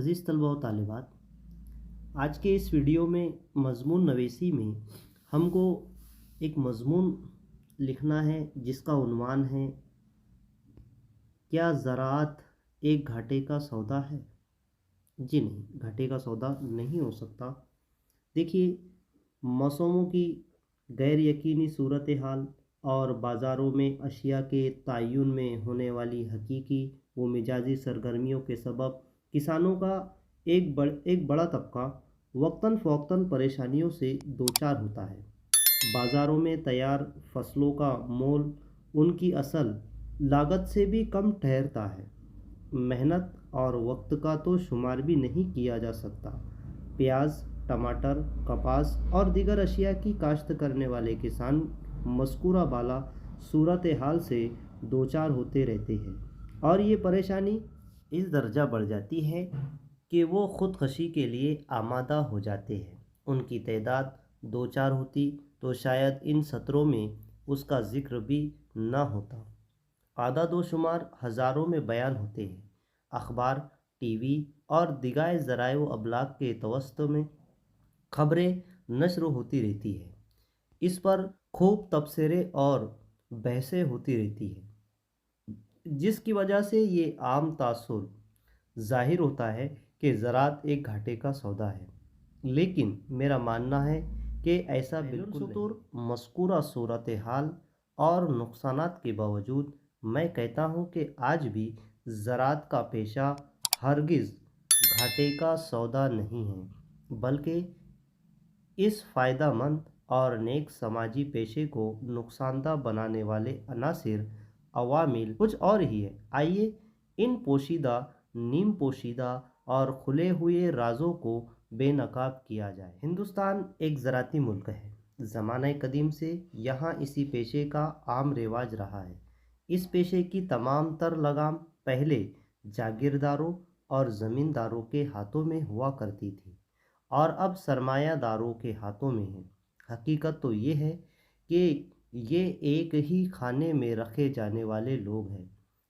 عزیز طلبہ و طالبات، آج کے اس ویڈیو میں مضمون نویسی میں ہم کو ایک مضمون لکھنا ہے جس کا عنوان ہے کیا زراعت ایک گھاٹے کا سودا ہے؟ جی نہیں، گھاٹے کا سودا نہیں ہو سکتا۔ دیکھیے، موسموں کی غیر یقینی صورتحال اور بازاروں میں اشیاء کے تعین میں ہونے والی حقیقی و مجازی سرگرمیوں کے سبب کسانوں کا ایک بڑا طبقہ وقتاً فوقتاً پریشانیوں سے دوچار ہوتا ہے۔ بازاروں میں تیار فصلوں کا مول ان کی اصل لاگت سے بھی کم ٹھہرتا ہے۔ محنت اور وقت کا تو شمار بھی نہیں کیا جا سکتا۔ پیاز، ٹماٹر، کپاس اور دیگر اشیاء کی کاشت کرنے والے کسان مذکورہ بالا صورتحال سے دوچار ہوتے رہتے ہیں، اور یہ پریشانی اس درجہ بڑھ جاتی ہے کہ وہ خودکشی کے لیے آمادہ ہو جاتے ہیں۔ ان کی تعداد دوچار ہوتی تو شاید ان سطروں میں اس کا ذکر بھی نہ ہوتا۔ اعداد و شمار ہزاروں میں بیان ہوتے ہیں۔ اخبار، ٹی وی اور دیگر ذرائع و ابلاغ کے توسط میں خبریں نشر ہوتی رہتی ہیں۔ اس پر خوب تبصرے اور بحثیں ہوتی رہتی ہیں، جس کی وجہ سے یہ عام تاثر ظاہر ہوتا ہے کہ زراعت ایک گھاٹے کا سودا ہے۔ لیکن میرا ماننا ہے کہ ایسا بالکل نہیں۔ مذکورہ صورتحال اور نقصانات کے باوجود میں کہتا ہوں کہ آج بھی زراعت کا پیشہ ہرگز گھاٹے کا سودا نہیں ہے، بلکہ اس فائدہ مند اور نیک سماجی پیشے کو نقصان دہ بنانے والے عناصر عوامل کچھ اور ہی ہیں۔ آئیے ان پوشیدہ، نیم پوشیدہ اور کھلے ہوئے رازوں کو بے نقاب کیا جائے۔ ہندوستان ایک زراعتی ملک ہے۔ زمانہ قدیم سے یہاں اسی پیشے کا عام رواج رہا ہے۔ اس پیشے کی تمام تر لگام پہلے جاگیرداروں اور زمینداروں کے ہاتھوں میں ہوا کرتی تھی، اور اب سرمایہ داروں کے ہاتھوں میں ہے۔ حقیقت تو یہ ہے کہ یہ ایک ہی کھانے میں رکھے جانے والے لوگ ہیں۔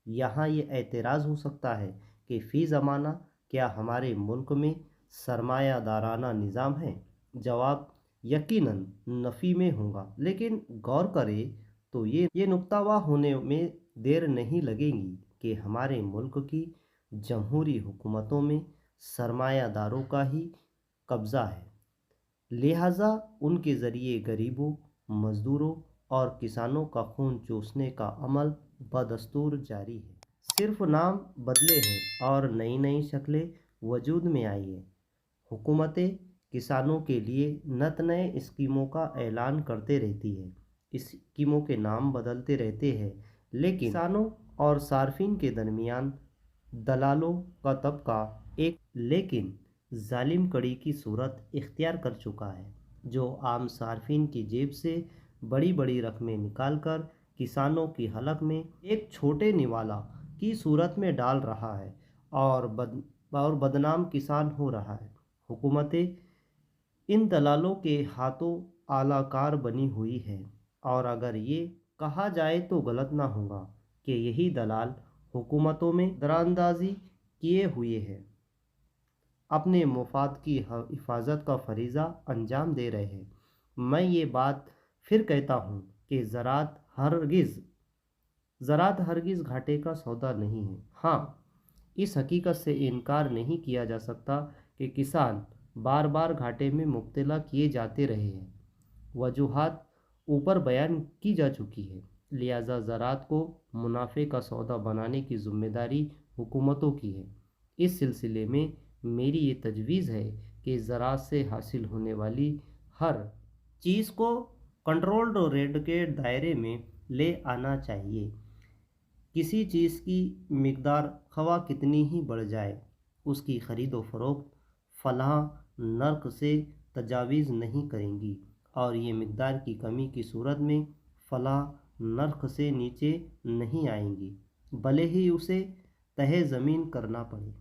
یہاں یہ اعتراض ہو سکتا ہے کہ فی زمانہ کیا ہمارے ملک میں سرمایہ دارانہ نظام ہے؟ جواب یقیناً نفی میں ہوگا، لیکن غور کریں تو یہ نکتہ واضح ہونے میں دیر نہیں لگے گی کہ ہمارے ملک کی جمہوری حکومتوں میں سرمایہ داروں کا ہی قبضہ ہے، لہٰذا ان کے ذریعے غریبوں، مزدوروں اور کسانوں کا خون چوسنے کا عمل بدستور جاری ہے۔ صرف نام بدلے ہیں اور نئی نئی شکلیں وجود میں آئی ہیں۔ حکومتیں کسانوں کے لیے نت نئے اسکیموں کا اعلان کرتے رہتی ہیں، اسکیموں کے نام بدلتے رہتے ہیں، لیکن کسانوں اور صارفین کے درمیان دلالوں کا طبقہ ایک لیکن ظالم کڑی کی صورت اختیار کر چکا ہے، جو عام صارفین کی جیب سے بڑی بڑی رقمیں نکال کر کسانوں کی حلق میں ایک چھوٹے نوالہ کی صورت میں ڈال رہا ہے اور بدنام کسان ہو رہا ہے۔ حکومتیں ان دلالوں کے ہاتھوں اعلی کار بنی ہوئی ہیں، اور اگر یہ کہا جائے تو غلط نہ ہوگا کہ یہی دلال حکومتوں میں دراندازی کیے ہوئے ہیں، اپنے مفاد کی حفاظت کا فریضہ انجام دے رہے ہیں۔ میں یہ بات پھر کہتا ہوں کہ زراعت ہرگز گھاٹے کا سودا نہیں ہے۔ ہاں، اس حقیقت سے انکار نہیں کیا جا سکتا کہ کسان بار بار گھاٹے میں مبتلا کیے جاتے رہے ہیں۔ وجوہات اوپر بیان کی جا چکی ہے، لہٰذا زراعت کو منافع کا سودا بنانے کی ذمہ داری حکومتوں کی ہے۔ اس سلسلے میں میری یہ تجویز ہے کہ زراعت سے حاصل ہونے والی ہر چیز کو کنٹرولڈ ریٹ کے دائرے میں لے آنا چاہیے۔ کسی چیز کی مقدار خواہ کتنی ہی بڑھ جائے، اس کی خرید و فروخت فلاں نرخ سے تجاوز نہیں کریں گی، اور یہ مقدار کی کمی کی صورت میں فلاں نرخ سے نیچے نہیں آئیں گی، بھلے ہی اسے تہہ زمین کرنا پڑے۔